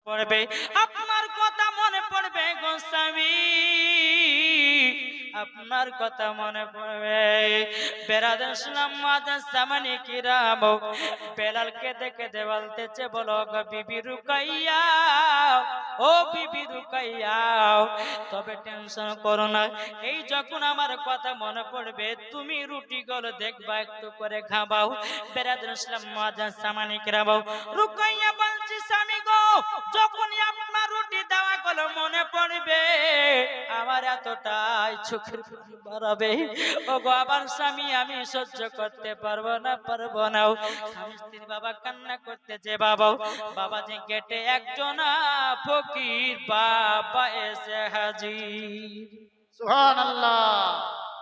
পড়বে, আপনার কথা মনে পড়বে গো স্বামী, আপনার কথা মনে পড়বে। বেরাদার ইসলাম মাদার সামানি কিরাম, বেলালকে দেখে বলতেছে, বলো গো বিবি রুকাইয়া, ও বিবি রুকাইয়া, তবে টেনশন করো না, এই যখন আমার কথা মনে পড়বে তুমি রুটি গুলো দেখবা একটু করে খাবাও। বেরাদার ইসলাম মাদার সামানি কিরাম, রুকাইয়া বলছি স্বামী গো, যখনই আপনার রুটি দেওয়া গুলো মনে পড়বে আমার এতটাই চোখের পানি বাড়াবে। ও গো আমার স্বামী, আমি সহ্য করতে পারবো না, পারবো না। স্বামী স্ত্রী বাবা কান্না করতেছে, বাবা, বাবা যে গেটে একজন ফকির বাবা এসে হাজির। সুবহানাল্লাহ।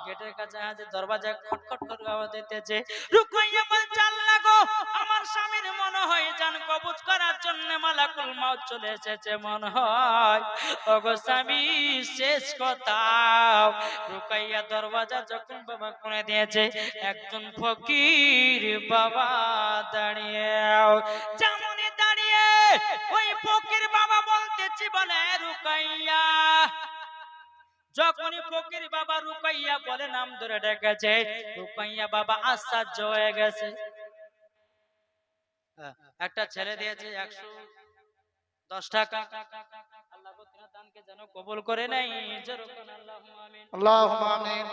গেটের কাছে হাজির, দরজা খটখট করে আওয়াজ দিতেছে। রুকাইয়া বলছে, আল্লাহ গো, আমার স্বামীর মনে হয় জান কবজ করার জন্য মালাকুল মউত চলে এসেছে মনে হয়। ওগো স্বামী, শেষ কথা। রুকাইয়া দরজা যখন বাবা খুলে দিয়েছে, একজন ফকির বাবা দাঁড়িয়ে, যেমনই দাঁড়িয়ে ওই ফকির বাবা বলতেছি, বলে রুকাইয়া। যখনই ফকির বাবা রুকাইয়া বলে নাম ধরে ডেকেছে, রুকাইয়া বাবা আশ্চর্য হয়ে গেছে। একটা ছেলে দিয়েছে 110 টাকা, আল্লাহ প্রতিটা দানকে যেন কবুল করে নেয়, যেরকম আল্লাহুম্মা আমিন। আল্লাহুম্মা আমিন।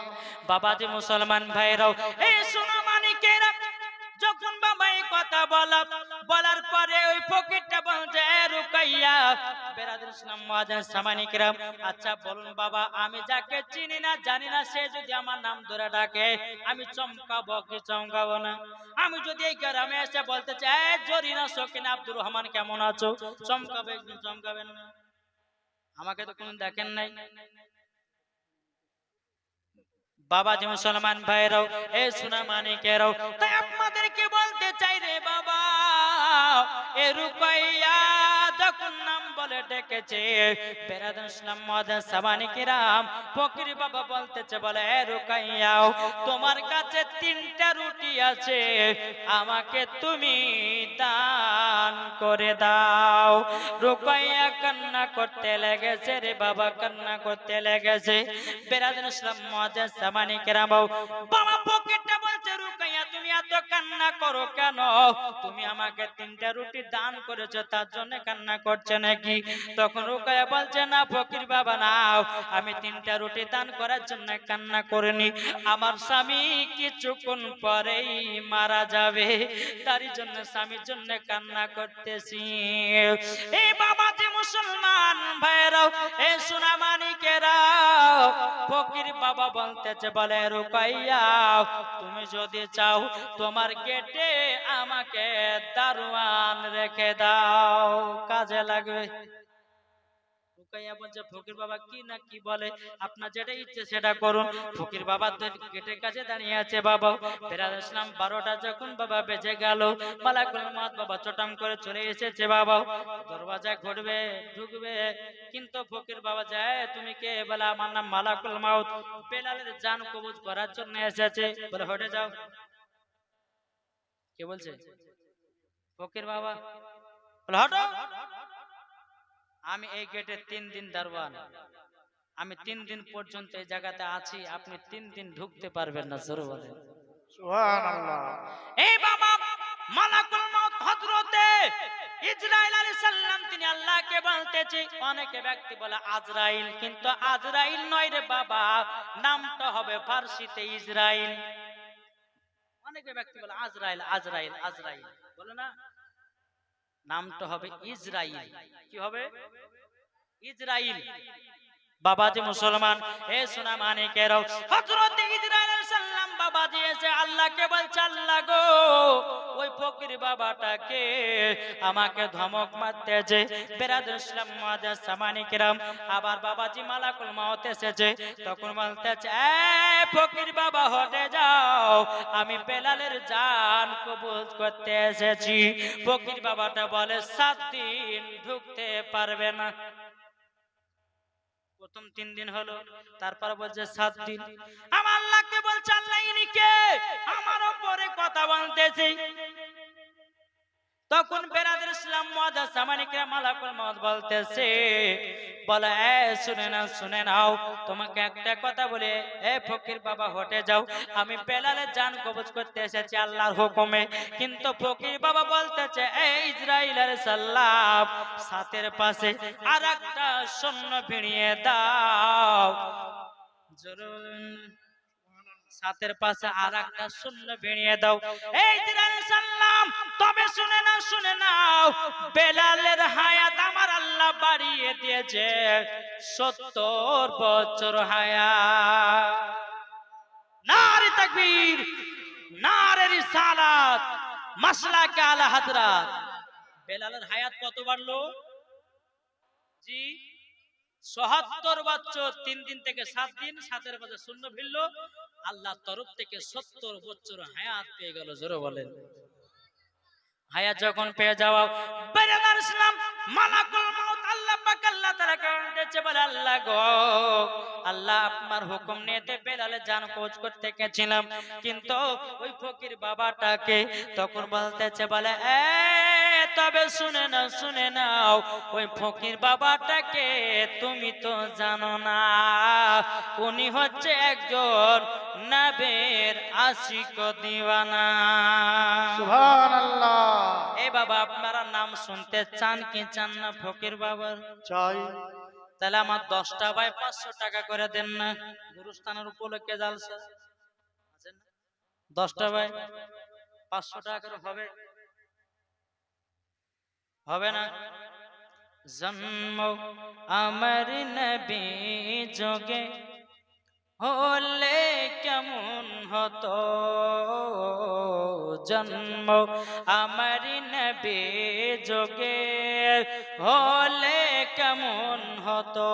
বাবাজি মুসলমান ভাইরাও, এই সোনা মানিকেরা, যখন বাবা এই কথা বলার পরে ওই ফকিরটা বলছে, রুকাইয়া, বেরাদুল ইসলাম মুআজ্জিন সামানিকরাম, আচ্ছা বলুন বাবা, আমি যাকে চিনি না জানি না সে যদি আমার নাম ধরে ডাকে আমি চমকাবো কি চমকাবো না? আমি যদি এই গ্রামে এসে বলতে চাই, জরিনা সকিনা আব্দুর রহমান কেমন আছো, চমকাবে একদিন, চমকাবেন না? আমাকে তো কোন দেখেন নাই। বাবাজি মুসলমান ভাইরাও, এ সোনা মানিকেরাও, তাই আপনাদেরকে বলতে চাই রে বাবা, এ রুকাইয়া যখন নাম বলে ডেকেছে, বেরাদার ইসলাম মুআজ্জিন সামানিকেরাম, ফকির বাবা বলতেছে, বলে এ রুকাইয়া, তোমার কাছে 3টা রুটি আছে, আমাকে তুমি দান করে দাও। রুকাইয়া কান্না করতে লেগেছে রে বাবা, কান্না করতে লেগেছে। বেরাদার ইসলাম মুআজ্জিন সামানিকেরাম, বাবা ফকিরটা বলছে, রুকাইয়া তুমি এত কান্না করো কেন? তুমি আমাকে 3টা রুটি দান করেছো তার জন্য কান্না করছে নাকি? তখন রুকাইয়া বলছে, না ফকির বাবা নাও, আমি 3টা রুটি দান করার জন্য কান্না করিনি, আমার স্বামী কিছুক্ষণ পরেই মারা যাবে, তারই জন্য স্বামীর জন্য কান্না করতেছি। এই বাবা যে মুসলমান ভাইরাও, এই সোনা মানিকেরাও, ফকির বাবা বলতেছে, বলে রুকাইয়া তুমি যদি চাও তোমার গেটে আমাকে দারোয়ান রেখে দাও, কাজে লাগবে। রুকাইয়া বলছে, ফকির বাবা কি না কি বলে, আপনার যেটা ইচ্ছে সেটা করুন। ফকির বাবা গেটের কাছে দাঁড়িয়ে আছে। বাবা বেরাদ ইসলাম 12টা যখন বাবা বেজে গেল, মালাকুল মউত বাবা চটাম করে চলে এসেছে। বাবা দরওয়াজা ঘুরবে, ঢুকবে, কিন্তু ফকির বাবা যায়, তুমি কে? বলে আমার নাম মালাকুল মউত, বেলালের জান কবজ করার জন্য এসেছে। বলে হটে যাও। কে বলছে? ফকির বাবা। বলে হটো, আমি এই গেটে 3 দিন দারোয়ান, আমি 3 দিন পর্যন্ত এই জায়গাতে আছি, আপনি 3 দিন ঢুকতে পারবেন না। জোরে বলেন সুবহানাল্লাহ। এই বাবা মালাকুল মউত হযরতে ইসরাইল আলাইহিস সালাম তিনি আল্লাহকে বলতেছে, অনেকে ব্যক্তি বলে আজরাইল, কিন্তু আজরাইল নয় রে বাবা, নামটা হবে ফারসিতে ইসরাইল। অনেকে ব্যক্তি বলে আজরাইল, আজরাইল, আজরাইল বলে না, নামটা হবে ইসরাইল। কি হবে? ইসরাইল। বাবাজি মুসলমান, এ সোনা মানিকেরাও, হযরত ইসরাইল আলাইহিস সালাম বাবাজি এসে আল্লাহকে বলছে, আল্লাহ গো, ওই ফকির বাবাটাকে আমাকে ধমক মারতেছে। বেরাদুল ইসলাম মুআজ্জিন সামানিকেরাম, আবার বাবাজি মালাকুল মউত এসেছে, তখন বলতেছে, এ ফকির বাবা হটে যাও, আমি বেলালের জান কবুল করতে এসেছি। ফকির বাবাটা বলে, 7 দিন ঢুকতে পারবে না। প্রথম 3 দিন হলো, তারপর বলছে 7 দিন। আমার আল্লাহকে বলছে, আল্লাহ ইনি কে? আমার উপরে কথা বলতেছে। তখন বেরাদের ইসলাম মুআজ্জাজ সামানিকরা মালাকুল মউত বলতেছে, বলে শুনে নাও, তোমাকে একটা কথা বলে, ফকির বাবা হটে যাও, আমি বেলালের জান কবজ করতে এসেছি আল্লাহর হুকুমে। কিন্তু ফকির বাবা বলতেছে, ইসরাইল আলাইহিস সালাম, সাতের পাশে আরেকটা সৈন্য ভিড়িয়ে দাও। সাতের পাশে আরেকটা সৈন্য ভিড়িয়ে দাও। সাল্লাম, তবে শুনে নাও, বেলালের হায়াত আমার আল্লাহ বাড়িয়ে দিয়েছে 70 বছর হায়াত। নারে তাকবীর, নারে রিসালাত, মাসলাকে আলা হযরত। বেলালের হায়াত কত বাড়লো? জি ৭০ বছর, 3 দিন থেকে 7 দিন, 7-এর বছর শূন্য ভিড়ল, আল্লাহর তরফ থেকে 70 বছর হায়াত পেয়ে গেল। জোরে বলেন। হায়াত যখন পেয়ে যাওয়া, বেলাল ইসলাম মালাকুল মউত আল্লাহ পাক আল্লাহ তাআলা কাছে বলে, আল্লাহ গো, আল্লাহ আপনার হুকুম নিয়ে বেলালের জান কবজ করতে গেছিলাম, কিন্তু ওই ফকির বাবাটাকে, তখন বলতেছে, বলে তবে শুনে নাও, ওই ফকির বাবাটাকে তুমি তো জানো না, উনি হচ্ছে একজন নবীর আশিক ও দিওয়ানা। সুবহানাল্লাহ। এই বাবা, আপনারা নাম শুনতে চান কি চান না ফকির বাবার? চাই। তাহলে আমার 10টা ভাই 500 টাকা করে দেন না, গুরুস্থানের উপলক্ষে জালসা। 10টা ভাই 500 টাকা করে হবে? হবে না? জন্ম আমার নবী যোগে হলে কেমন হতো, জন্ম আমার নবী যোগে হলে কেমন হতো,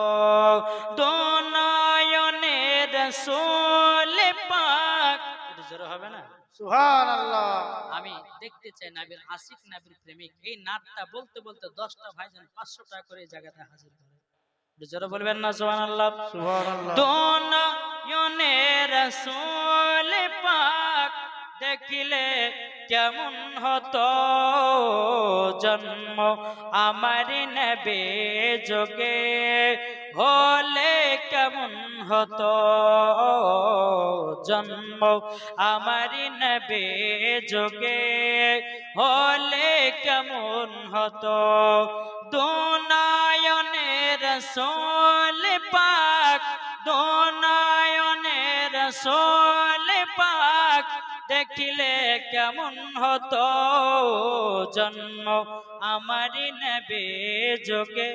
দোনয়নের রাসূল পাক। এটা জোরে হবে না? সুবহানাল্লাহ। আমি দেখতে চাই নবীর আশিক, নবীর প্রেমিক। এই নাটটা বলতে বলতে 10টা ভাইজান 500 টাকা করে এই জায়গাতে হাজির করে। জোরে বলবেন না সুবহানাল্লাহ? সুবহানাল্লাহ। দোনয়নের রাসূল পাক দেখিলে কেমন হতো, জন্ম আমার নবী যোগে হলে কেমন হতো, জন্ম আমার নবী যোগে হলে কেমন হতো, দোনয়নের রাসূল পাক, দোনয়নের রাসূল পাক দেখিলে কেমন হতো, জন্ম আমার নবী যোগে।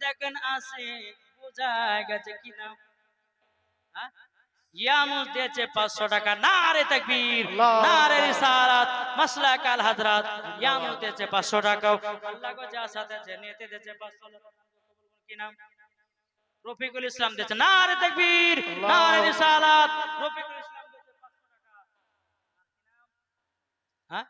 দেখেন আসে, বোঝা গেছে কি না? ইয়ামুস দিয়েছে 500 টাকা। নারে তাকবীর, নারে রিসালাত, মাসলাক আল হযরত। ইয়ামুস দিয়েছে 500 টাকা। আল্লাহ গো যা সাথে আছে নিতে দিয়েছে 500 টাকা। কি নাম? রফিকুল ইসলাম দিয়েছে। নারে তাকবীর, নারে রিসালাত। রফিকুল ইসলাম দিয়েছে 500 টাকা। হ্যাঁ,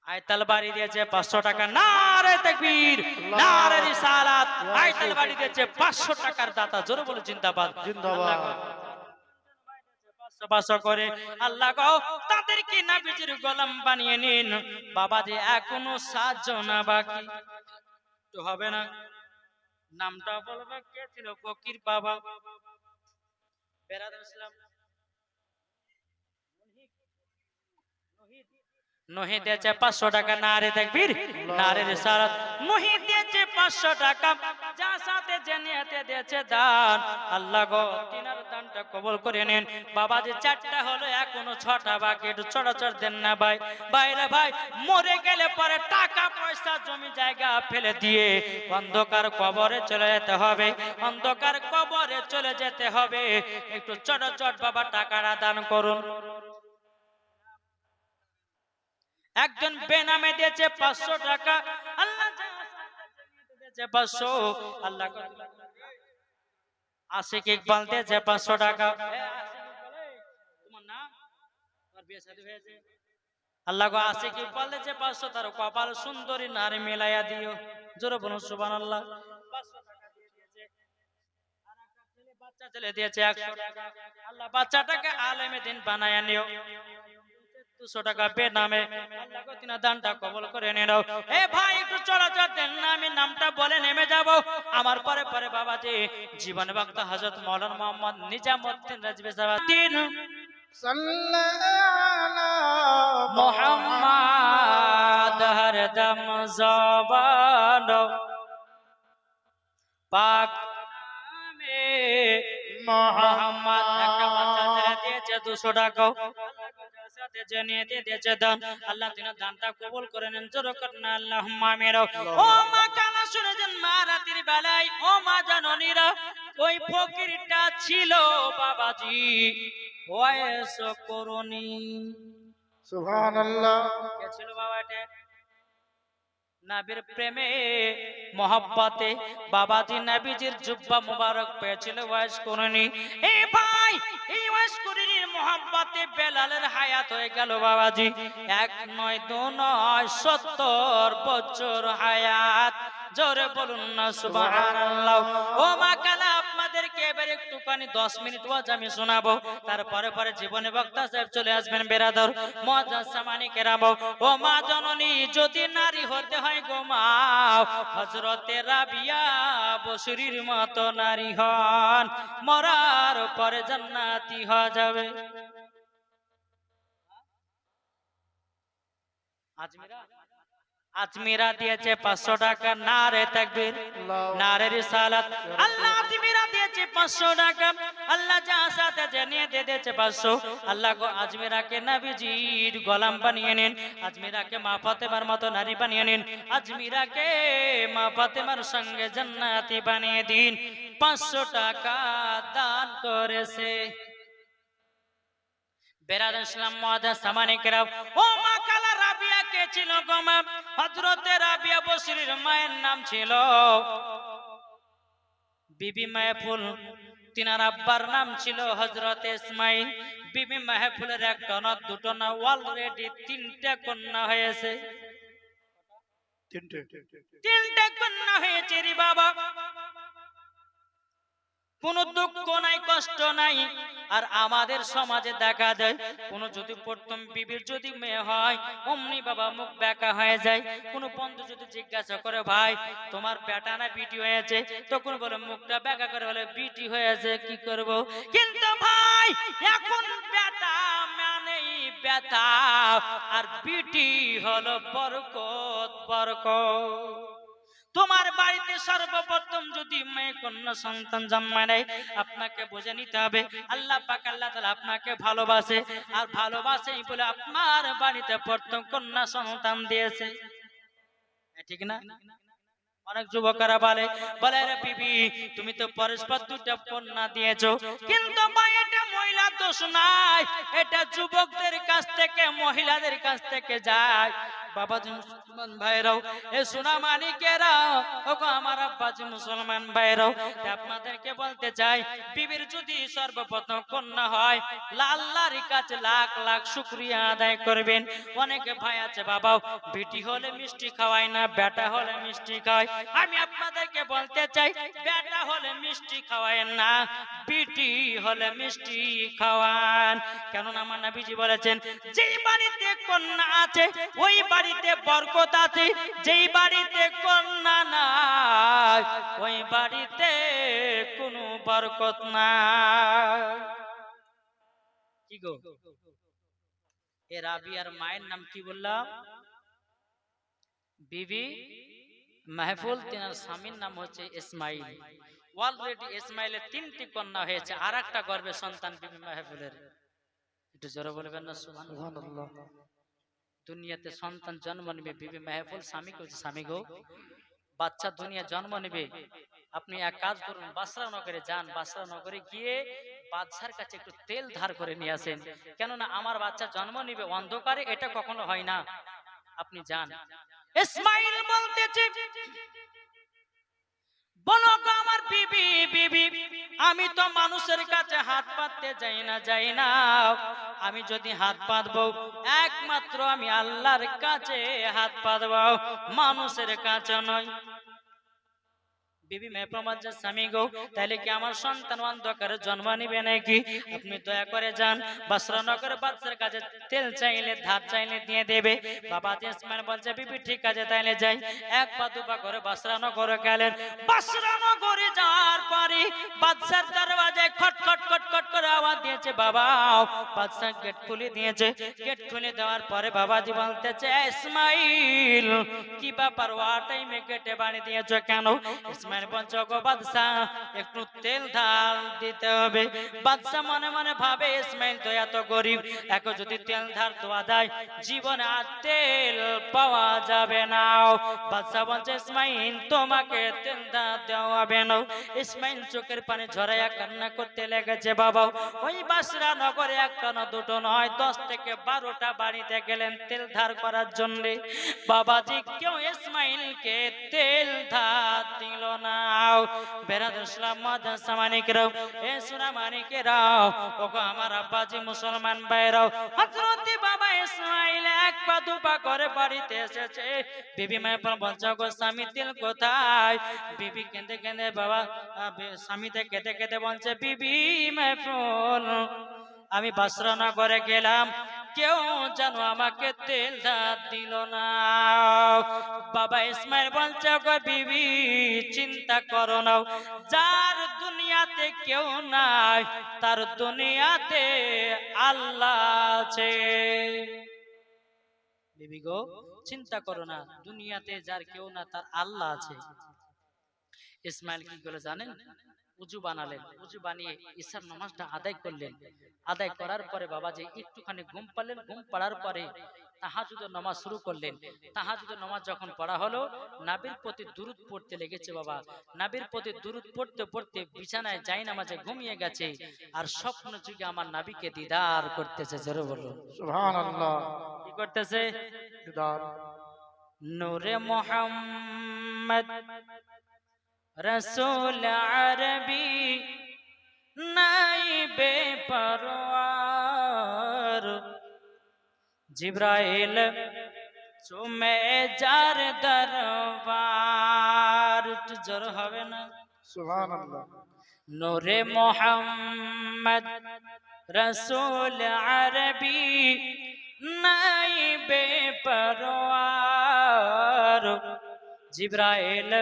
আয়তাল বাড়ি দিয়েছে 500 টাকা। নারে তাকবীর, নারে রিসালাত। আয়তাল বাড়ি দিয়েছে 500 টাকার দাতা। জোরে বলে জিন্দাবাদ, জিন্দাবাদ। 500 করে। আল্লাহ গো, তাদেরকে নবীজির গোলাম বানিয়ে নিন। বাবাজি এখনো 7 জন বাকি, তো হবে না? নামটা বলবে, কে ছিল ফকির বাবা? বেরাদুল ইসলাম নহি দিয়েছে 500 টাকা। নারে তাকবীর, নারে রিসালাত। নহি দিয়েছে 500 টাকা। যা সাথে জেনেতে দিয়েছে দান, আল্লাহ গো তিনার দানটা কবুল করে নেন। বাবাজি 4টা হলো, এখনো 6টা বাকি, একটু চড়াচড় দেন না ভাই। বাইরে ভাই, মরে গেলে পরে টাকা পয়সা জমি জায়গা ফেলে দিয়ে অন্ধকার কবরে চলে যেতে হবে, অন্ধকার কবরে চলে যেতে হবে। একটু চড়াচড় বাবা টাকাটা দান করুন। একজন বেনামে দিয়েছে 500 টাকা। আল্লাহ দিয়েছে 500। আল্লাহ আশিক ইকবাল দিয়েছে 500 টাকা। তোমার নাম, তোমার বিয়ে শাদী হয়েছে? আল্লাহ গো আশিক ইকবাল দিয়েছে 500, তার কপাল সুন্দরী নারী মিলাইয়া দিও। জোরে বলুন সুবহানাল্লাহ। 500 টাকা দিয়ে দিয়েছে। আর একটা ছেলে, বাচ্চা ছেলে দিয়েছে 100 টাকা। আল্লাহ বাচ্চাটাকে আলেমে দিন বানায়া নিও। 200 টাকা বেনামে আল্লাহ গো তিনা দানটা কবুল করে নিও। এ ভাই একটু চলাচল দেন না, আমি নামটা বলে নেমে যাব। আমার পরে পরে বাবাজি জীবন ভক্ত হযরত মাওলানা মোহাম্মদ নিজামউদ্দিন রাজভী সাহেব সাল্লাল্লাহু মোহাম্মদ হরদম জবান পাক নামে মোহাম্মদ। একটা বাচ্চা ছেলে দিয়েছে 200 টাকা, সাথে জানিয়ে দিয়েছে দান। আল্লাহ তিনার দানটা কবুল করে নেন, জোরে করেন আল্লাহুম্মা আমিন। ও মা কানা শুনেছেন মা রাতের বেলায়, ও মা জাননীরা, ওই ফকিরটা ছিল বাবাজি বয়স করুনি। সুবহানাল্লাহ। কে ছিল বাবা? এটা নবীর প্রেমে মোহাব্বতে বাবাজি নবীজির জুব্বা মুবারক পেয়েছিল, ওয়াজ করুনি। এই ভাই এই ওয়াজ করিনির মোহাব্বতে বেলালের হায়াত হয়ে গেল বাবাজি 1 নয় 2 নয় 70 বছর হায়াত। জোরে বলুন না সুবহানাল্লাহ। ও মা কালা আপনাদেরকে এবার একটুখানি 10 মিনিট ওয়াজ আমি শোনাবো, তারপরে পরে জীবনে বক্তা সাহেব চলে আসবেন। বেরাদর মুআজ্জাজ সামানি কেরাম, ও মা জননী, যদি নারী হতে হয় গো মা, হযরতে রাবিয়া বসরির মতো নারী হন, মরার পরে জান্নাতি হয়ে যাবে। আজমিরা দিয়েছে 500 টাকা, নারে তাকবীর, নারে রিসালাত। আল্লাহ আজমিরা দিয়েছে 500 টাকা, আল্লাহ যা সাথে জানিয়ে দিয়েছে 500। আল্লাহ গো আজমিরাকে নবীজির গোলাম বানিয়ে নিন, আজমিরাকে মা ফাতেমার মতো নারী বানিয়ে নিন, আজমিরাকে মা ফাতেমার সঙ্গে জান্নাতি বানিয়ে দিন। 500 টাকা দান করেছে। বেরাদার ইসলাম মুআজ্জাজ সামানি কেরাম, ও মা কালা রাবিয়া কে ছিল গো মা? হযরতে রাবিয়া বসরির মায়ের নাম ছিল বিবি মাহফুল, তিনার আব্বার নাম ছিল হযরতে ইসমাইল। বিবি মাহফুলের একটা না দুটো না, অলরেডি 3টে কন্যা হয়েছে। 3টে কন্যা হয়েছে রে বাবা। কোন দুঃখ নাই, কষ্ট নাই। আর আমাদের সমাজে দেখা যায় কোন যদি প্রথম বিবির যদি মেয়ে হয় অমনি বাবা মুখ বেঁকা হয়ে যায়। কোন বন্ধু যদি জিজ্ঞাসা করে ভাই তোমার বেটা না বিটি হয়েছে, তখন বলে মুখটা বেঁকা করে বলে বিটি হয়েছে, কি করব। কিন্তু ভাই এখন বেটা মানেই ব্যথা, আর বিটি হলো বরকত, বরকত। তোমার বাড়িতে সর্বপ্রথম যদি মেয়ে কন্যা সন্তান জন্মায় নেয়, আপনাকে বুঝে নিতে হবে আল্লাহ পাক আল্লাহ তাআলা আপনাকে ভালোবাসে, আর ভালোবাসেই বলে আপনার বাড়িতে প্রথম কন্যা সন্তান দিয়েছে, ঠিক না? অনেক যুবকেরা বলে রে বিবি তুমি তো পরস্পর 2টা কন্যা দিয়েছো, কিন্তু ভাই এটা মহিলার দোষ নাই, এটা যুবকদের কাছ থেকে মহিলাদের কাছ থেকে যায়। বাবাজি মুসলমান ভাইরাও, এ সোনা মানিকেরা, ওগো আমার আব্বাজি মুসলমান ভাইরাও, আপনাদেরকে বলতে চাই বিবির যদি সর্বপ্রথম কন্যা হয় আল্লাহর কাছে লাখ লাখ শুকরিয়া আদায় করবেন। অনেকে ভাই আছে বাবা বিটি হলে মিষ্টি খাওয়ায় না, বেটা হলে মিষ্টি খাওয়ায়। আমি আপনাদেরকে বলতে চাই বেটা হলে মিষ্টি খাওয়ায় না, বিটি হলে মিষ্টি খাওয়ান। কেননা আমার নবীজি বলেছেন যেই বাড়িতে কন্যা আছে ওই বাড়িতে বরকত আছে, যেই বাড়িতে কন্যা নাই ওই বাড়িতে কোনো বরকত নাই। কি গো, এ রাবিয়ার মায়ের নাম কি বললাম? বিবি মাহফুল। তিনার স্বামীর নাম হচ্ছে ইসমাইল। অলরেডি ইসমাইলের 3টি কন্যা হয়েছে, আর একটা গর্ভে সন্তান বিবি মাহফুলের। একটু জোরে বলবেন না সুবহানাল্লাহ। দুনিয়াতে সন্তান জন্ম নেবে বিবি মাহফুল, স্বামী কইছে স্বামী গো বাচ্চা দুনিয়া জন্ম নেবে, আপনি এক কাজ করুন বাসরা নগরে যান, বাসরা নগরে গিয়ে বাদশার কাছে একটু তেল ধার করে নিয়ে আসেন, কেননা আমার বাচ্চা জন্ম নেবে অন্ধকারে, এটা কখনো হয় না, আপনি যান। ইসমাইল বলতেছে বলো গো আমার বিবি, বিবি আমি তো মানুষের কাছে হাত পাততে যাই না, আমি যদি হাত পাতবো একমাত্র আমি আল্লাহর কাছে হাত পাতবো, মানুষের কাছে নয়। বিবি মেয়ে বলছে স্বামী গো তাহলে কি আমার সন্তান অন্ধকারে জন্ম নিবে নাকি? আপনি দয়া করে যান বাসরানগর বাদশার কাছে তেল চাইলে ধার চাইলে দিয়ে দেবে। বাবা ইসমাইল বলছে বিবি ঠিক আছে তাইলে যাই। এক পা দুপা করে বাসরানগরে গেলেন। বাসরানগরে যাওয়ার পরে বাদশার দরওয়াজায় খট খট খট খট করে আওয়াজ দিয়েছে। বাবা বাদশা গেট খুলে দিয়েছে। গেট খুলে দেওয়ার পরে বাবাজি বলতেছে ইসমাইল কি ব্যাপার ওয়া টাইমে গেটে বাড়ি দিয়েছো কেন? ইসমাইল বলছে গো বাদশা একটু তেল ধার দিতে হবে। বাদশা মনে মনে ভাবে ইসমাইল তো এত গরিব, এখন যদি তেল ধার দেওয়া যায় জীবনে আর তেল পাওয়া যাবে না। বাদশা বলছে ইসমাইল তোমাকে তেল ধার দেওয়া হবে না। ইসমাইল চোখের পানি ঝরাইয়া কান্না করতে লেগেছে। বাবা ওই বাসরা নগরে একটা না দুটো নয় 10 থেকে 12টা বাড়িতে গেলেন তেল ধার করার জন্য। বাবাজি কেউ ইসমাইলকে তেল ধার দিল না। বেরাদুল ইসলাম মাদ্রাসা মানিকরাও এ সোনা মানিকেরাও ওগো আমার আব্বাজি মুসলমান ভাইরাও হযরত বাবা ইসমাইল এক পা দুপা করে বাড়িতে এসেছে। বিবি মায়ের বলছে গো স্বামী তেল কোথায়? বিবি কেঁদে কেঁদে বাবা স্বামীতে কেঁদে কেঁদে বলছে বিবি মায়ের আমি বাসরা নগরে গেলাম কেউ যেন আমাকে তেল ধার দিল না। বাবা ইসমাইল বলছে গো বিবি চিন্তা করো না, যার দুনিয়াতে কেউ নাই তার দুনিয়াতে আল্লাহ আছে। বিবি গো চিন্তা করো না, দুনিয়াতে যার কেউ না তার আল্লাহ আছে। ইসমাইল কি করে জানেন? উজু বানালেন, উজু বানিয়ে ঈশার নামাজটা আদায় করলেন। আদায় করার পরে বাবাজি একটুখানি ঘুম পালেন। ঘুম পড়ার পরে তাহাজ্জুদের নামাজ শুরু করলেন। তাহাজ্জুদের নামাজ যখন পড়া হলো নবীর প্রতি দুরূদ পড়তে লেগেছে। বাবা নবীর প্রতি দুরূদ পড়তে পড়তে বিছানায় যাই নামাজে ঘুমিয়ে গেছে। আর স্বপ্ন যুগে আমার নবীকে দিদার করতেছে। জোরে বলো সুবহানাল্লাহ। কি করতেছে? দিদার। নূরে মুহাম্মদ রসুল আরবি নাইবে পরওয়ার জিব্রাইল চুমে যার দরবার। জোর হবে না? সুবহানাল্লাহ। নূরে মুহাম্মদ রসুল আরবি নাইবে পরওয়ার জিব্রাইল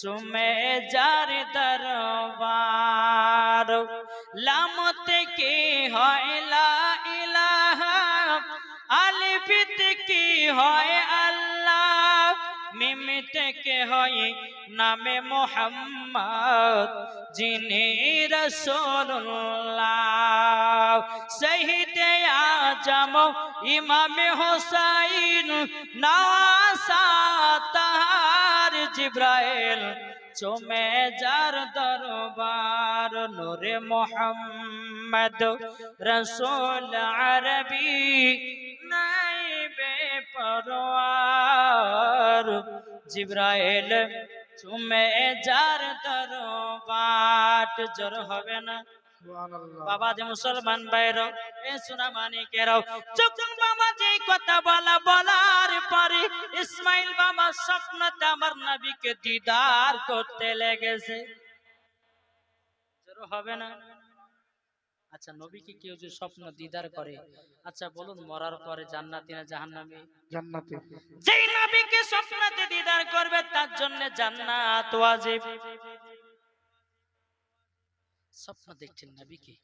চুমে যার দরবার। লাম থেকে হয় লা ইলাহা, আলিফ থেকে হয় আল্লাহ, মিম থেকে হয় নামে মুহাম্মদ যিনি রাসূলুল্লাহ। শহীদে আজম ইমামে হোসাইন নওয়াসা তাহার জিব্রাইল চুমে যার দরবার। নূরে মুহাম্মদ রসুল আরবি নাইবে পরওয়ার জিব্রাইল চুমে যার দরবার। জোর হবে না? সুবহানাল্লাহ। বাবা যে মুসলমান ভাইরা এ সোনা মানিকেরাও যখন বাবা যে কথা বলার পরে ইসমাইল বাবা স্বপ্নতে আমার নবীকে দিদার করতে লেগেছে। জোর হবে না? আচ্ছা নবীকে কেউ যে স্বপ্ন দিদার করে, আচ্ছা বলুন মরার পরে জান্নাতি না জাহান্নামী? জান্নাতি। যেই নবীকে স্বপ্নতে দিদার করবে তার জন্য জান্নাত ওয়াজিব। স্বপ্ন দেখছেন নবীকে,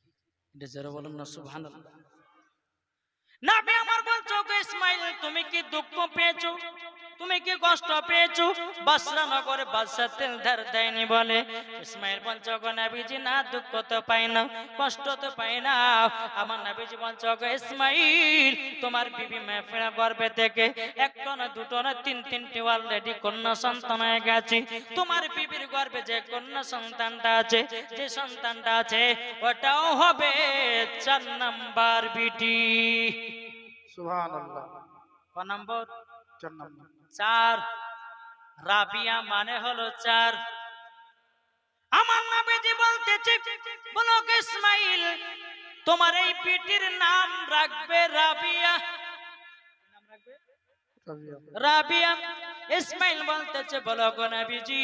এটা জোরে বলুন না সুবহানাল্লাহ। নবী আমার বলছো গো ইসমাইল তুমি কি দুঃখ পেয়েছো, তুমি কি কষ্ট পেয়েছো? বাসরা নগরে বাদশা তেল ধার দেয়নি বলে। ইসমাইল বলছো গো নবীজি না দুঃখ তো পাই না, কষ্ট তো পাই না। আমার নবীজি বলছো গো ইসমাইল তোমার বিবি মেফিরা গর্ভে থেকে একটা না দুটো না তিনটি অলরেডি কন্যা সন্তান হয়ে গেছে। তোমার বিবির গর্ভে যে কন্যা সন্তানটা আছে, যে সন্তানটা আছে ওটাও হবে 4 নাম্বার বিটি। সুবহানাল্লাহ। ক নম্বর? 4 নম্বর। 4। রাবিয়া মানে হলো 4। আমার নবীজি বলতেছে বলো গো ইসমাইল তোমার এই বিটির নাম রাখবে রাবিয়া। নাম রাখবে রাবিয়া। রাবিয়া। ইসমাইল বলতেছে বলো গো নবীজি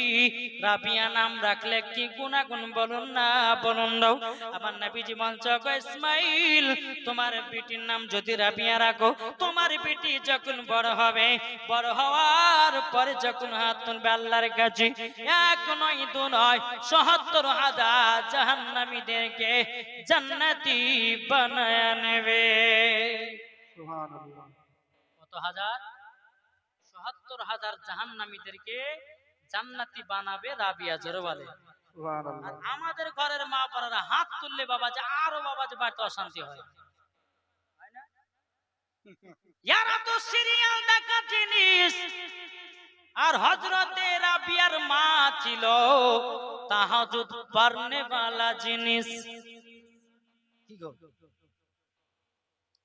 রাবিয়া নাম রাখলে কি গুনাহগুন বলুন না বলুন দাও। আমার নবীজি বলছে গো ইসমাইল তোমার বেটির নাম যদি রাবিয়া রাখো তোমার বেটি যখন বড় হবে বড় হওয়ার পরে যখন হাত তুলবে আল্লাহর কাছে এক নয় দু নয় ৭৭,০০০ জাহান্নামীদেরকে জান্নাতি বানায় নেবে। সুবহানাল্লাহ। কত হাজার? ৭৭,০০০ জাহান্নামীদেরকে জান্নাতি বানাবে রাবিয়া, জোরে বলে। আর সুবহানাল্লাহ। আমাদের ঘরের মা বোনেরা হাত তুললে বাবা যে আরো বাবা যে বাড়িতে অশান্তি হয়, হয় না? ইয়ারা তো সিরিয়াল দেখা জিনিস। আর হযরতে রাবিয়ার মা ছিল তাহাজ্জুদ পড়নে वाला জিনিস। কি গো,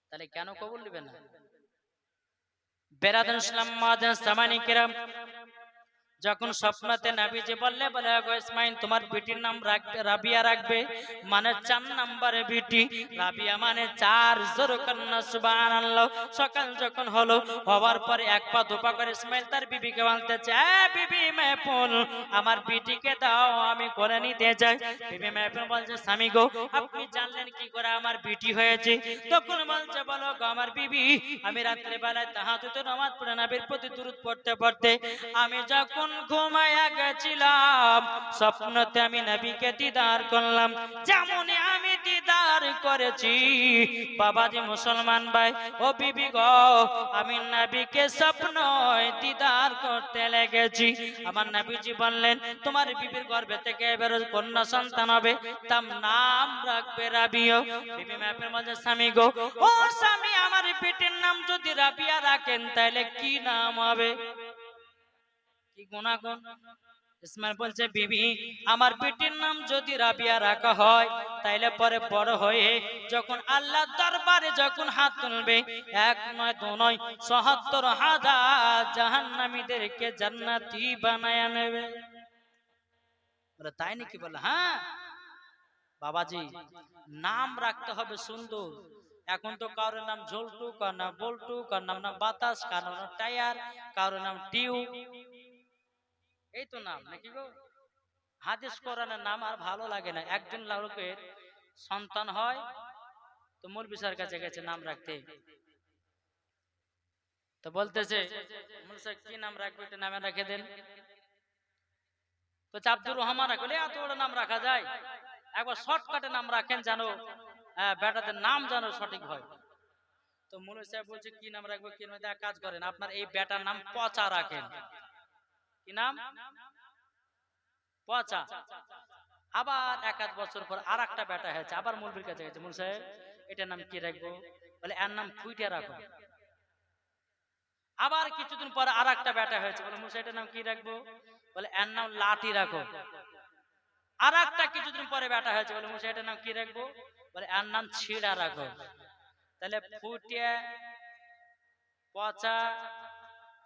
তাহলে কেন কবুল নেবে না? বেরাদান ইসলাম মাদান সামানি কিরাম, যখন স্বপ্নতে নবীজি বললে বলে গো ইসমাইল তোমার বেটির নাম রাখবে রাবিয়া রাখবে, মানে ৪ নম্বরে বেটি রাবিয়া মানে ৪, জোর কন্না সুবহানাল্লাহ। সকাল যখন হলো হওয়ার পরে এক পা দুপা করে ইসমাইল তার বিবিকে বলতেছে এ বিবি মেহফুল আমার বেটিকে দাও আমি করে নিতে যাই। বিবি মেহফুল বলছে স্বামী গো আপনি জানলেন কি করে আমার বেটি হয়েছে? তখন বলছে বলো গো আমার বিবি আমি রাত্রে বেলায় তাহাজ্জুদের নামাজ পড়ে নবীর প্রতি দুরূদ পড়তে পড়তে আমি যখন ঘুমায়া গেছিলাম স্বপ্নতে আমি নবীকে দিদার করলাম। যেমনই আমি দিদার করেছি বাবাজি মুসলমান ভাই ও বিবি গো আমি নবীকে স্বপ্নয় দিদার করতে লেগেছি। আমার নবীজি বললেন তোমার বিবির গর্ভে থেকে এবার কন্যা সন্তান হবে, তার নাম রাখবে রাবিয়া। বিবি মায়ের মাঝে স্বামী গো ও স্বামী আমার বেটির নাম যদি রাবিয়া রাখেন তাহলে কি নাম হবে? কি গুনাহগান? ইসমাইল বলছে বিবি আমার বেটির নাম যদি রাবিয়া রাখা হয় তাইলে পরে বড় হয়ে যখন আল্লাহর দরবারে যখন হাত তুলবে এক নয় দু নয় ৭৭,০০০ জাহান্নামীদেরকে জান্নাতি বানায়া নেবে। বলে তাই নাকি? বলে হ্যাঁ বাবাজি নাম রাখতে হবে সুন্দর। এখন তো কারোর নাম ঝোলটু, কারোর নাম বল্টু, কারোর নাম বাতাস, কারোর নাম টায়ার, কারোর নাম টিউ, এই তো নাম নাকি গো? হাদিস কোরআনের নাম আর ভালো লাগে না। একজন লোকের সন্তান হয় তো মৌলভী স্যার কাছে গেছে নাম রাখতে, তো বলতেছে মৌলভী স্যার কি নাম রাখবে একটা নামে রেখে দেন। তো আব্দুর রহমান রাখলে এত বড় নাম রাখা যায়? একবার শর্টকাটে নাম রাখেন জানো বেটাদের নাম জানো সঠিক হয়। তো মৌলভী সাহেব বলছে কি নাম রাখবো, কি নাম? এক কাজ করেন আপনার এই বেটার নাম পচা রাখেন। কি নাম? পচা। আবার ১-১ বছর পর আর একটা বেটা হয়েছে, আবার মৌলভীর কাছে গেছে মৌলভী সাহেব এটার নাম কি রাখবো? বলে এর নাম ফুইটা রাখো। আবার কিছুদিন পর আর একটা বেটা হয়েছে, বলে মৌলভী সাহেব এটার নাম কি রাখবো? বলে এর নাম লাঠি রাখো। আর একটা কিছুদিন পরে বেটা হয়েছে, বলে মৌলভী সাহেব এটার নাম কি রাখবো? বলে এর নাম ছিড়া রাখো। তাহলে ফুটিয়া, পচা,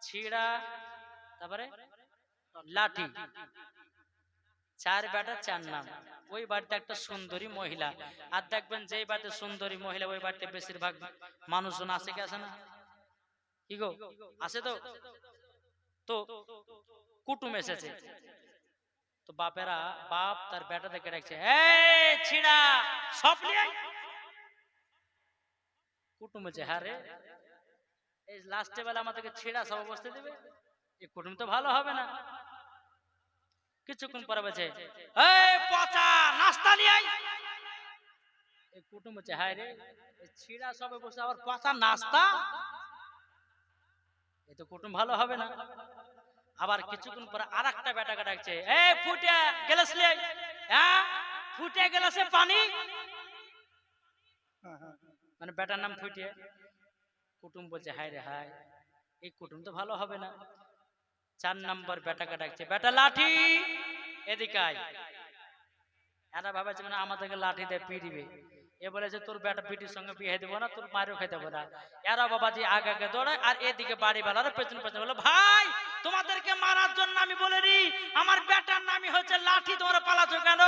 ছিড়া, তারপরে লাঠি, ৪ বেটা ৪ নাম। ওই বাড়িতে একটা সুন্দরী মহিলা, আর দেখবেন যেই বাড়িতে সুন্দরী মহিলা ওই বাড়িতে বেশিরভাগ মানুষজন আসে কি আসে না? কি গো আসে তো? তো কুটুম এসেছে, তো বাপেরা বাপ তার বেটা দেখে ডাকছে এই ছিড়া সব নিয়ে আয়। কুটুম বলছে হ্যাঁ রে এই লাস্টে বেলা আমাদেরকে ছিড়া সব বসতে দেবে? এই কুটুম তো ভালো হবে না। কিছুক্ষণ পরে বলছে এই পচা নাস্তা নিয়ে আয়। এই কুটুম বলছে হায় রে এই ছিড়া সবে বসে আবার পচা নাস্তা, এই তো কুটুম ভালো হবে না। আবার কিছুক্ষণ পরে আর একটা বেটাকে ডাকছে এই ফুটে গ্লাস নিয়ে আয়। হ্যাঁ ফুটে গ্লাসে পানি, মানে বেটার নাম ফুটিয়ে। কুটুম বলছে হায় রে হায় এই কুটুম তো ভালো হবে না। ৪ নম্বর বেটাকে ডাকছে বেটা লাঠি এদিকে আয়। এরা ভাবে মানে আমাদেরকে লাঠি দিয়ে পিটিবে। এ বলেছে তোর বেটা পিটির সঙ্গে বিয়ে দেবো না, তোর মারও খেতে দেবো না। এরা বাবাজি আগে আগে দৌড়ায় আর এদিকে বাড়ি বেলার পেছন পেছন বলে ভাই তোমাদেরকে মারার জন্য আমি বলিনি, আমার বেটার নামই হচ্ছে লাঠি, তোমরা পালাচ্ছ কেন?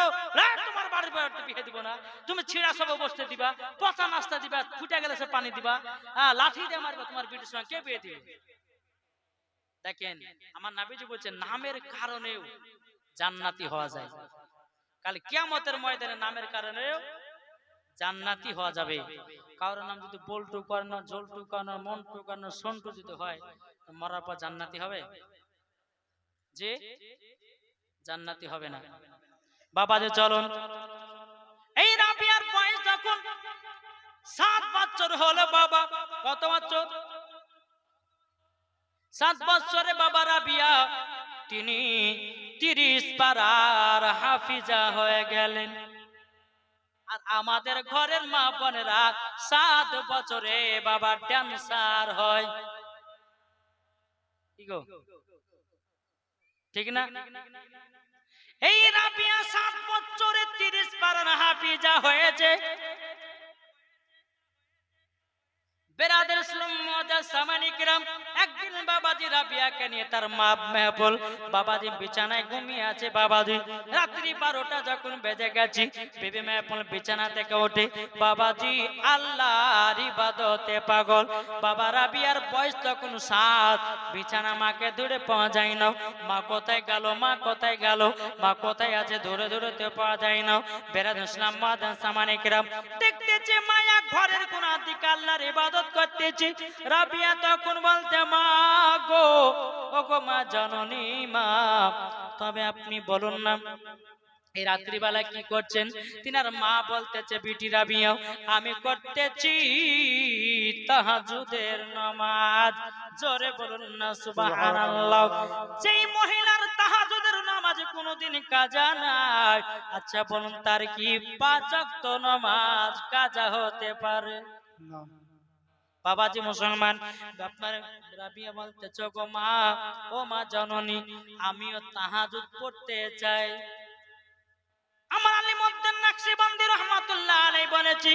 তোমার বাড়ির বেড়াতে বিয়ে দিব না, তুমি ছিঁড়া সব বসতে দিবা, পচা নাস্তা দিবা, ফুটে গেলে সে পানি দিবা, হ্যাঁ লাঠি দিয়ে মারবে, তোমার বিটির সঙ্গে কে বিয়ে দিবে? দেখেন আমার নবীজি বলছেন নামের কারণেও জান্নাতি হওয়া যায়। কাল কিয়ামতের ময়দানে নামের কারণেও জান্নাতি হওয়া যাবে। কারোর নাম যদি বল্টু কর্ণ, জল্টু কর্ণ, মন্টু কর্ণ, সন্টু যদি হয়, মরার পর জান্নাতি হবে? যে জান্নাতি হবে না। বাবা যে চলুন, এই রাবিয়ার বয়স যখন 7 বছর হলো, বাবা কত বছর? 7 বছরে বাবা রাবিয়া তিনি 30 পারার হাফিজা হয়ে গেলেন। আর আমাদের ঘরের মা বোনেরা 7 বছরে বাবা ড্যান্সার হয়। কি গো, ঠিক না? এই রাবিয়া 7 বছরে 30 পারার হাফিজা হয়েছে। বেরাদের ইসলাম মুআজ্জাজ সামানি কিরাম, একদিন বাবাজি রাবিয়াকে নিয়ে তার মা মেহবুল বাবাজি বিছানায় ঘুমিয়ে আছে। বাবাজি রাত্রি 12টা যখন বেজে গেছে, বিবি মেহবুল বিছানা থেকে ওঠে। বাবাজি আল্লাহর ইবাদতে পাগল। বাবা রাবিয়ার বয়স তখন 7, বিছানা মাকে দূরে পাওয়া যায় না। মা কোথায় গেল, মা কোথায় গেল, মা কোথায় আছে দূরে দূরে তো পাওয়া যায় না। বেরাদের ইসলাম মুআজ্জাজ সামানি কিরাম দেখতেছে মায়া ঘরের কোন দিকে আল্লাহর ইবাদত করতেছি। রাবিয়া তখন বলতে, মা গো, ওগো মা জননী, মা তবে আপনি বলুন না এই রাত্রিবেলা কি করছেন? তিনার মা বলতেছে, বিটি রাবিয়া আমি করতেছি তাহাজ্জুদের নামাজ। জোরে বলুন না সুবহানাল্লাহ। যেই মহিলার তাহাজ্জুদের নামাজে কোনোদিন কাজা নাই, আচ্ছা বলুন তার কি 5 ওয়াক্ত নামাজ কাজা হতে পারে? না। বাবাজি মুসলমান, আপনার রাবিয়া বলতেছে, গো মা, ও মা জননী, আমিও তাহাজ্জুদ পড়তে চাই। আমার আলিমউদ্দিন নকশবন্দি রহমাতুল্লাহ আলাইহি বলেছি,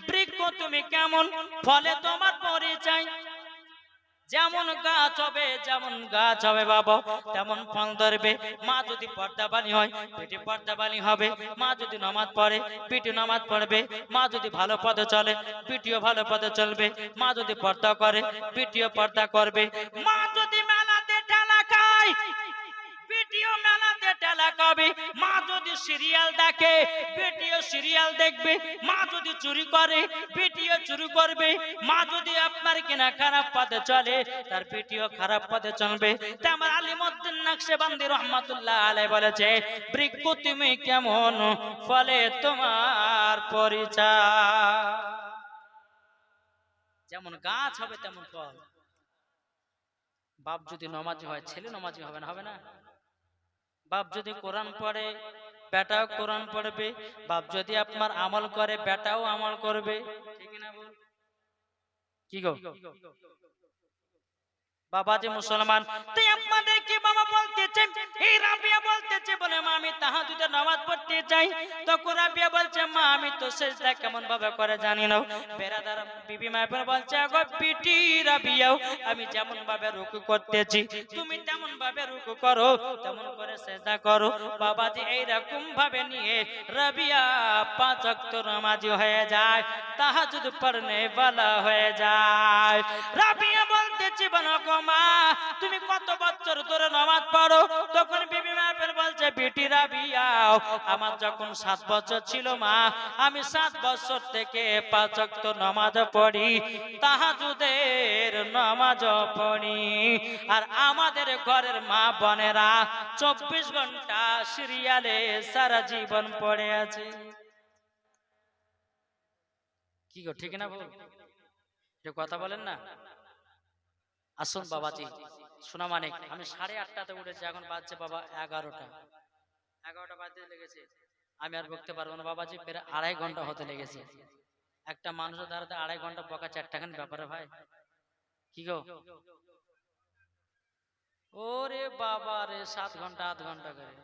বৃক্ষ তুমি কেমন, ফলে তোমার পরিচয়। যেমন গাছ হবে, যেমন গাছ হবে বাবা, তেমন ফল ধরবে। মা যদি পর্দাবানী হয়, পেটে পর্দাবানী হবে। মা যদি নামাজ পড়ে, পিঠে নামাজ পড়বে। মা যদি ভালো পথে চলে, পিঠিও ভালো পথে চলবে। মা যদি পর্দা করে, পিঠিও পর্দা করবে। মা যদি মেলাতে ঠেলা খায়, বেটিও মেলাতে ঠেলা খাবে। মা যদি সিরিয়াল দেখে, বেটিও সিরিয়াল দেখবে। মা যদি চুরি করে, বেটিও চুরি করবে। মা যদি আপনার কিনা খারাপ পথে চলে, তার বেটিও খারাপ পথে চলবে। তাই আমার আলিমউদ্দিন নকশবন্দি রহমাতুল্লাহ আলাইহি বলেছে, বৃক্ষ তুমি কেমন, ফলে তোমার পরিচয়। যেমন গাছ হবে তেমন ফল। বাপ যদি নমাজি হয়, ছেলে নমাজি হবে না? হবে না? বাপ যদি কোরআন পড়ে, বেটাও কোরআন পড়বে। বাপ যদি আপনার আমল করে, বেটাও আমল করবে। ঠিক না বল? কি গো বাবাজি মুসলমান, তাই আপনাদেরকে বাবা বলতেছে, এই রাবিয়া বলতেছে, বলে মা আমি তাহাজ্জুদের নামাজ পড়তে চাই। তখন রাবিয়া বলছে, মা আমি তো সিজদা কেমন ভাবে করে জানি না। বেরাদার বিবি মায়ের বলছে, গো পিটি রাবিয়াও, আমি যেমন ভাবে রুকু করতেছি তুমি তেমন ভাবে রুকু করো, তেমন করে সিজদা করো। বাবাজি এই রকম ভাবে নিয়ে রাবিয়া 5 ওয়াক্ত নামাজি হয়ে যায়, তাহাজ্জুদ পড়নে वाला হয়ে যায়। রাবিয়া বলতেছে, বলো গো মা, তুমি কত বছর ধরে নামাজ পড়ো? তখন বিবি মায়ের বলছে, বেটি রাবিয়াও, আমার যখন 7 বছর ছিল মা, আমি 7 বছর থেকে 5 ওয়াক্ত নামাজ পড়ি, তাহাজ্জুদের নামাজ পড়ি। আর আমাদের ঘরের মা বোনেরা 24 ঘন্টা সিরিয়ালে সারা জীবন পড়ে আছে। কি গো ঠিক না বল? যে কথা বলেন না। আসুন বাবাজি শোনা মানে, আমি 8:30টাতে উঠেছি, এখন বাজছে বাবা 11টা বাজতে লেগেছে। আমি আর বকতে পারবো না বাবাজি, প্রায় 2.5 ঘন্টা হতে লেগেছে। একটা মানুষের দ্বারাতে 2.5 ঘন্টা বকা চারটাখানি ব্যাপারে ভাই। কি গো ওরে বাবা রে, 7 ঘন্টা 8 ঘন্টা করে।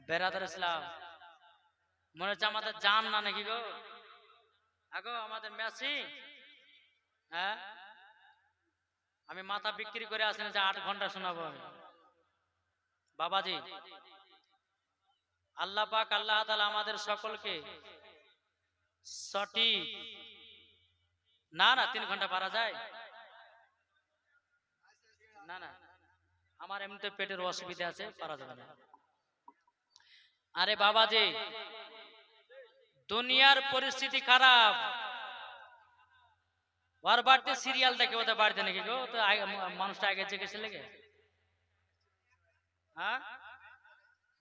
বেরাদার ইসলাম, মনে হচ্ছে আমাদের জান না নাকি গো? আগো আমাদের মেসি, হ্যাঁ আমি মাথা বিক্রি করে আসেন যে 8 ঘন্টা শোনাবো আমি। বাবাজি আল্লাহ পাক আল্লাহ তাআলা আমাদের সকলকে সঠিক না 3 ঘন্টা পারা যায়? না না, আমার এমনিতে পেটের অসুবিধা আছে, পারা যাবে না। আরে বাবাজি, দুনিয়ার পরিস্থিতি খারাপ। ওর বাড়িতে সিরিয়াল দেখে ওদের বাড়িতে নাকি গো? তো মানুষটা আগে জিজ্ঞেস লেগে, হ্যাঁ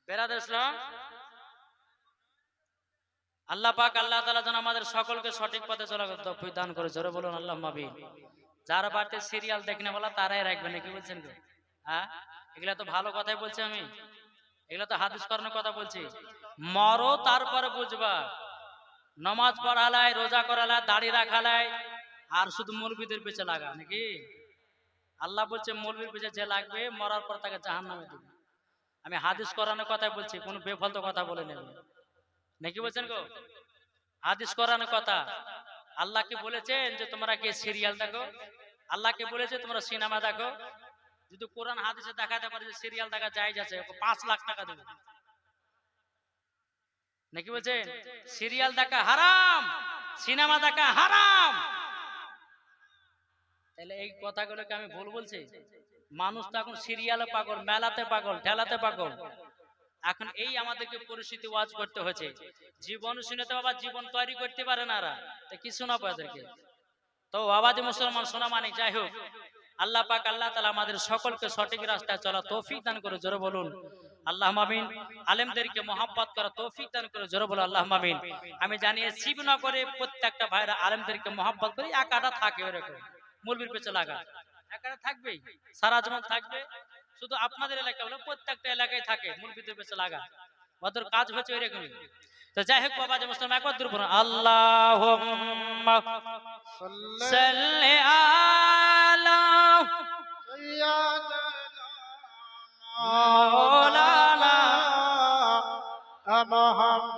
বেড়াতে ইসলাম। আল্লাহ পাক আল্লাহ তাআলা যেন আমাদের সকলকে সঠিক পথে চলার তৌফিক দান করে। জোরে বলুন আল্লাহুম্মা আমিন। যার বাড়িতে সিরিয়াল দেখনে বলা তারাই রাখবে নাকি বলছেন গো? হ্যাঁ, এগুলা তো ভালো কথাই বলছি আমি, এগুলা তো হাদিস করানোর কথা বলছি। মরো তারপরে বুঝবা। নামাজ পড়ালাই, রোজা করালাই, দাড়ি রাখালাই, আর শুধু মৌলবীদের পেছে লাগা নাকি? আল্লাহ বলছে মৌলবীর পেছে যে লাগবে মরার পর তাকে জাহান্নামে দিবে। আমি হাদিস করানোর কথাই বলছি, কোনো বেফালতু কথা বলে নেবে নাকি বলছেন গো? হাদিস করানোর কথা। আল্লাহ কি বলেছেন যে তোমরা কি সিরিয়াল দেখো? আল্লাহ কি বলেছে তোমরা সিনেমা দেখো? যদি কোরআন হাদিসে দেখাতে পারে যে সিরিয়াল দেখা জায়েজ আছে, 5 লাখ টাকা দেবে নাকি বলছেন? সিরিয়াল দেখা হারাম, সিনেমা দেখা হারাম। তাহলে এই কথাগুলোকে আমি ভুল বলছি? মানুষ তো এখন সিরিয়ালে পাগল, মেলাতে পাগল, ঠেলাতে পাগল। এখন এই আমাদেরকে পরিস্থিতি ওয়াজ করতে হয়েছে। জীবন শুনে তো বাবা জীবন তৈরি করতে পারে না, তা কি শোনাবো এদেরকে? তো আবাদি মুসলমান শোনা মানে যাই হোক, আল্লাহ পাক আল্লাহ তাআলা আমাদের সকলকে সঠিক রাস্তায় চলা তৌফিক দান করে। জোরে বলুন আল্লাহুম্মা আমিন। আলেমদেরকে মহব্বত করা তৌফিক দান করে। জোরে বলুন আল্লাহুম্মা আমিন। আমি জানি শিবনগরে প্রত্যেকটা ভাইরা আলেমদেরকে মহব্বত করে, একাটা থাকে ওরকম মুলবির পেছে লাগা, একাটা থাকবেই, সারা জীবন থাকবে। শুধু আপনাদের এলাকা বলে প্রত্যেকটা এলাকায় থাকে মুলবিদের পেছে লাগা, ওদের কাজ হচ্ছে ওইরকমই। তো যাই হোক বাবা যে মুসলমান একবার দূর পড়ুন, আল্লাহুম্মা সাল্লি আলা মাওলানা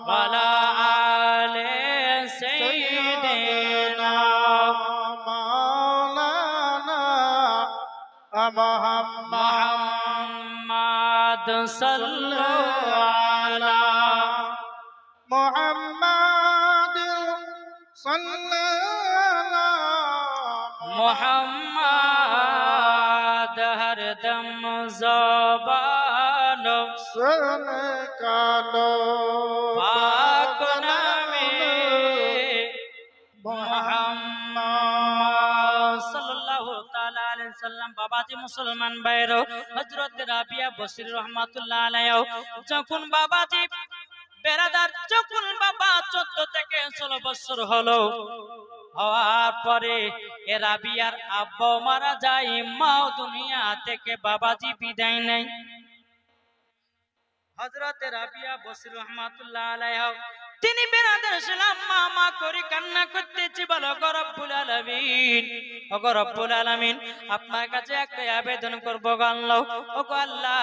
ওয়ালা আলি সাইয়্যিদিনা মুহাম্মাদ সাল্লাল্লাহু আলা मुहम्मद हरदम ज़बानो पाक नामे मुहम्मद सल्लल्लाहु ताला अलैहि वसल्लम। बाबाजी मुसलमान भाइरो, हजरत राबिया बसरी रहमातुल्लाह अलैहि যখন বাবাজি বেরাদার, যখন বাবা 14 থেকে 16 বছর হলো, হওয়ার পরে এ রাবিয়ার আব্বা মারা যায়, মাও দুনিয়া থেকে বাবাজি বিদায় নেয়। হযরত রাবিয়া বসরি রাহমাতুল্লাহ আলাইহা তিনি বেরাদার সালাম মামা করে কান্না করতেছি, বলো গো রব্বুল আলামিন, ও গো রব্বুল আলামিন, আপনার কাছে একটা আবেদন করব গো আল্লাহ, ও গো আল্লাহ,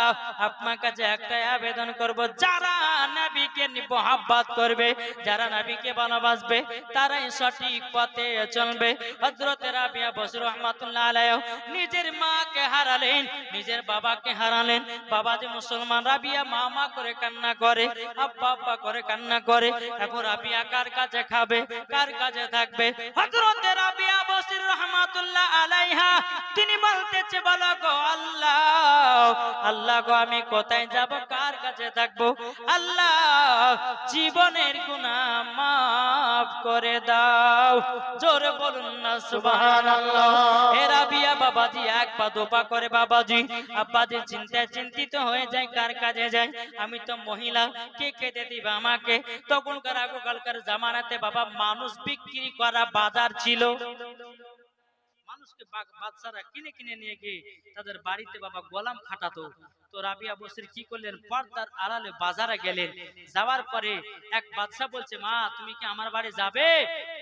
আপনার কাছে একটা আবেদন করব, যারা নবীকে মহব্বত করবে, যারা নবীকে ভালোবাসবে, তারাই সঠিক পথে চলবে। হযরত রাবিয়া বসরি রাহমাতুল্লাহ আলাইহা নিজের মাকে হারালেন, নিজের বাবাকে হারালেন। বাবাজি মুসলমান, রাবিয়া মামা করে কান্না করে, আব্বা আব্বা করে কান্না করে। এখন রাবিয়া কার কাছে খাবে, কার কাছে থাকবে? হযরত রাবিয়া বসরি রাহমাতুল্লাহ আলাইহা তিনি বলতেছে, বলো গো আল্লাহ, আল্লাহ গো আমি কোথায় যাব, কার কাছে থাকবো? আল্লাহ জীবনের গুনাহ মাফ করে দাও। জোরে বলুন না সুবহানাল্লাহ। এ রাবিয়া বাবাজি এক পা দোপা করে বাবাজি আব্বাজি চিন্তায় চিন্তিত হয়ে যায়, কার কাছে যায়? আমি তো মহিলা, কে খেতে দিবে আমাকে? তখনকার আগকালকার জামানাতে বাবা মানুষ বিক্রি করা বাজার ছিল, মানুষকে বাচ্চারা কিনে কিনে নিয়ে গিয়ে তাদের বাড়িতে বাবা গোলাম খাটাতো। তো রাবিয়া বসরি কি করলেন, পর্দার আড়ালে বাজারে গেলেন। যাওয়ার পরে এক বাদশা বলছে, মা তুমি কি আমার বাড়ি যাবে?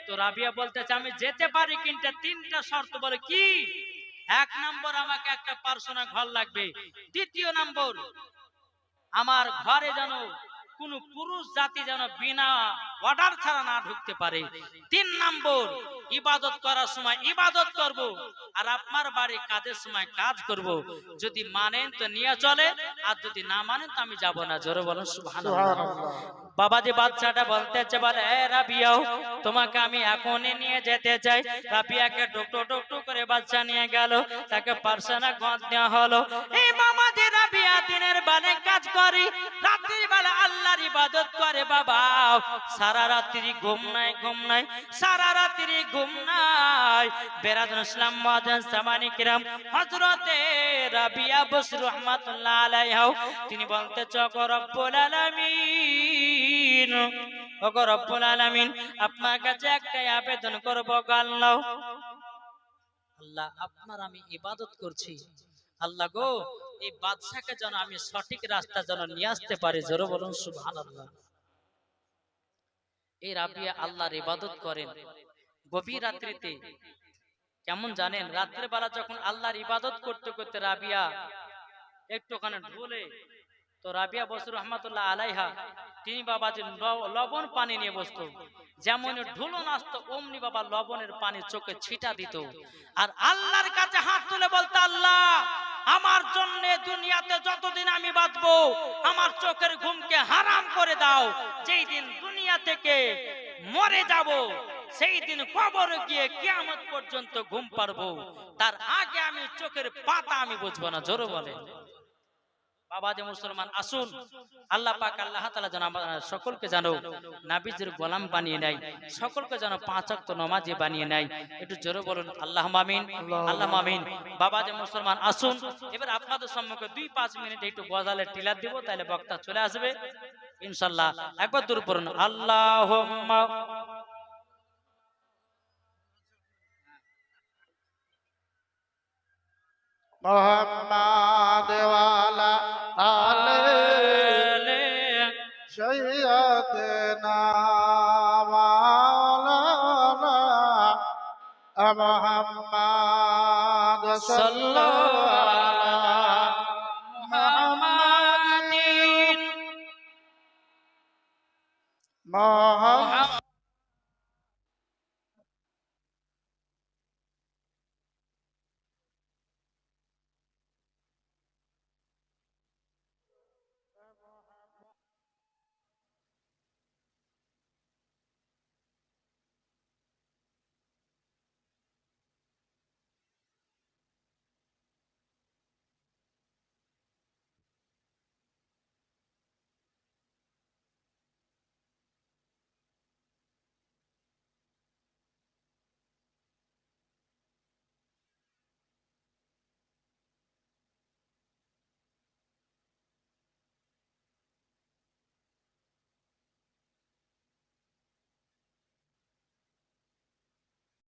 তো রাবিয়া বলতেছে, আমি যেতে পারি, কিন্তু 3টা শর্ত। বলে কি? 1 নম্বর আমাকে একটা পার্সোনাল ঘর লাগবে, দ্বিতীয় নম্বর আমার ঘরে যেন কোন পুরুষ জাতি যেন বিনা অর্ডার ছাড়া না ঢুকতে পারে। 3 নম্বর, ইবাদত করার সময় ইবাদত করব, আর আপনার বাড়ি কাজের সময় কাজ করব। যদি মানেন তো নিয়ে চলে, আর যদি না মানেন তো আমি যাব না। জোরে বলেন সুবহানাল্লাহ। সুবহানাল্লাহ। বাবাজি বাদশাটা বলতেছে, বলে এ রাবিয়া, তোমাকে আমি এখনই নিয়ে যেতে চাই। রাবিয়াকে ডুকটু ডুকটু করে বাদশা নিয়ে গেল, তাকে পারসানা গদ দেওয়া হলো। এই মামাজি রাবিয়া দিনের বেলা কাজ করে, রাত্রির বেলা আল্লাহর ইবাদত করে। বাবা সারা রাত্রি ঘুম নাই, ঘুম নাই, সারা রাত্রি ঘুম নাই। বেরাদুল ইসলাম মুআজ্জিন সামানি কিরাম, হযরতে রাবিয়া বসরি রাহমাতুল্লাহ আলাইহা তিনি বলতেছে, ওগো রব্বুল আলামিন, ওগো রব্বুল আলামিন, আপনার কাছে একটাই আবেদন করব গো আল্লাহ। আল্লাহ আপনার আমি ইবাদত করছি, আল্লাহ গো এই বাদশাকে যেন আমি সঠিক রাস্তা যেন নিয়ে আসতে পারি। জোরে বলুন সুবহানাল্লাহ। এই রাবিয়া আল্লাহর ইবাদত করেন গভীর রাত্রিতে। কেমন জানেন, রাত্রে বেলা যখন আল্লাহর ইবাদত করতে করতে রাবিয়া একটুখানে ঢুলে, তো রাবিয়া বসরি রাহমাতুল্লাহ আলাইহা তিনি বাবাজি লবণ পানি নিয়ে বসতো। যেমন ঢুলো নাচতো অমনি বাবা লবণের পানি চোখে ছিটা দিত, আর আল্লাহর কাছে হাত তুলে বলতো, আল্লাহ আমার জন্য দুনিয়াতে যতদিন আমি বাঁচবো আমার চোখের ঘুমকে হারাম করে দাও। যেই দিন দুনিয়া থেকে মরে যাব সেই দিন কবরে গিয়ে কিয়ামত পর্যন্ত ঘুম পারবো, তার আগে আমি চোখের পাতা আমি বুঝবো না। জোরে বলে বাবা যে মুসলমান, আসুন আল্লাহ পাক আল্লাহ তাআলা যেন সকলকে জানো নবীজির গোলাম বানিয়ে নেয়, সকলকে যেন 5 ওয়াক্ত নামাজি বানিয়ে নেয়। একটু জোরে বলুন আল্লাহুম্মা আমিন, আল্লাহুম্মা আমিন। বাবা যে মুসলমান, আসুন এবার আপনাদের সম্মুখে 2-5 মিনিট একটু গজালের টিলার দেব, তাহলে বক্তা চলে আসবে ইনশাআল্লাহ। একবার দূর পড়ুন আল্লাহুম্মা। মোহাম্মদ ওয়ালা আলে সৈয়দনা মাওলানা মুহাম্মদ সাল্লাল্লাহু আলা মুহাম্মাদিন